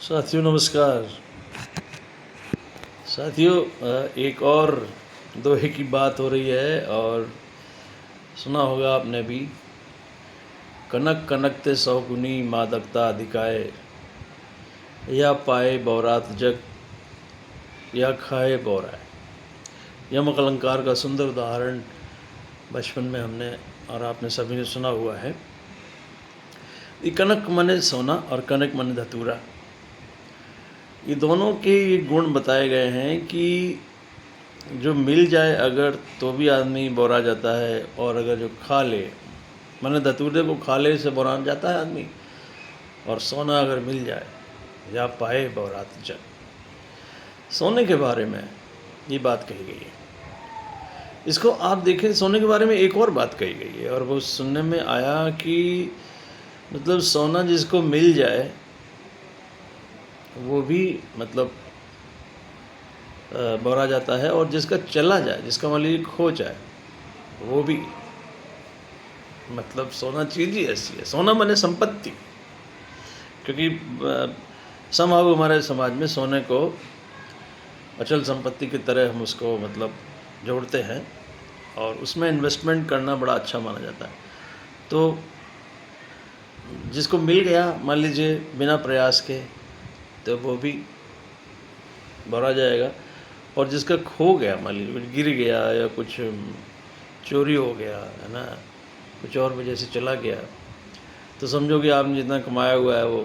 साथियों नमस्कार। साथियों एक और दोहे की बात हो रही है और सुना होगा आपने भी। कनक कनकते सौ गुनी मादकता अधिकाए, या पाए बौरात जग या खाए बौराए। यमक अलंकार का सुंदर उदाहरण बचपन में हमने और आपने सभी ने सुना हुआ है। ये कनक माने सोना और कनक माने धतूरा, ये दोनों के ये गुण बताए गए हैं कि जो मिल जाए अगर तो भी आदमी बौरा जाता है, और अगर जो खा ले माने धतूरे को खा ले से बौरा जाता है आदमी, और सोना अगर मिल जाए या पाए बौरात जग। सोने के बारे में ये बात कही गई है। इसको आप देखें, सोने के बारे में एक और बात कही गई है और वो सुनने में आया कि मतलब सोना जिसको मिल जाए वो भी मतलब बौरा जाता है, और जिसका चला जाए, जिसका मान लीजिए खो जाए, वो भी मतलब सोना चीज़ ही ऐसी है। सोना माने संपत्ति, क्योंकि समहाउ हमारे समाज में सोने को अचल संपत्ति की तरह हम उसको मतलब जोड़ते हैं और उसमें इन्वेस्टमेंट करना बड़ा अच्छा माना जाता है। तो जिसको मिल गया मान लीजिए बिना प्रयास के, तो वो भी भरा जाएगा, और जिसका खो गया मान लीजिए कुछ गिर गया या कुछ चोरी हो गया है ना, कुछ और वजह से चला गया, तो समझो कि आपने जितना कमाया हुआ है वो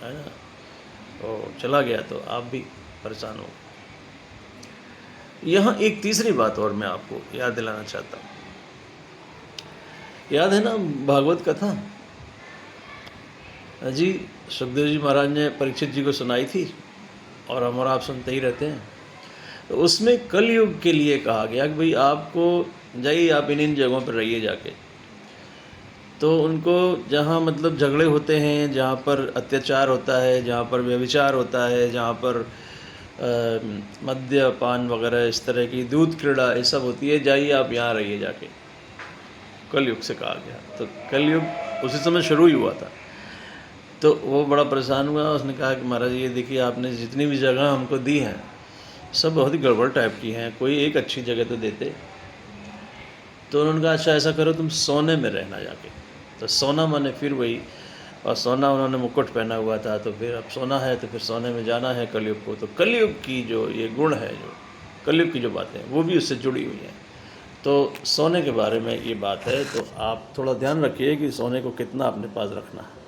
है ना, वो चला गया तो आप भी परेशान हो। यहाँ एक तीसरी बात और मैं आपको याद दिलाना चाहता हूँ। याद है ना भागवत कथा जी, सुखदेव जी महाराज ने परीक्षित जी को सुनाई थी और हम और आप सुनते ही रहते हैं। तो उसमें कलयुग के लिए कहा गया कि भाई आपको जाइए, आप इन जगहों पर रहिए जाके। तो उनको जहाँ मतलब झगड़े होते हैं, जहाँ पर अत्याचार होता है, जहाँ पर व्यभिचार होता है, जहाँ पर मद्यपान वगैरह इस तरह की दूध क्रीड़ा ये सब होती है, जाइए आप यहाँ रहिए जाके। कलयुग से कहा गया। तो कलयुग उसी समय शुरू ही हुआ था। तो वो बड़ा परेशान हुआ। उसने कहा कि महाराज ये देखिए, आपने जितनी भी जगह हमको दी हैं सब बहुत ही गड़बड़ टाइप की हैं, कोई एक अच्छी जगह तो देते। तो उन्होंने कहा अच्छा ऐसा करो, तुम सोने में रहना जाके। तो सोना माने फिर वही, और सोना उन्होंने मुकुट पहना हुआ था, तो फिर अब सोना है तो फिर सोने में जाना है कलयुग को। तो कलयुग की जो ये गुण है, जो कलयुग की जो बातें वो भी उससे जुड़ी हुई हैं। तो सोने के बारे में ये बात है, तो आप थोड़ा ध्यान रखिए कि सोने को कितना अपने पास रखना है।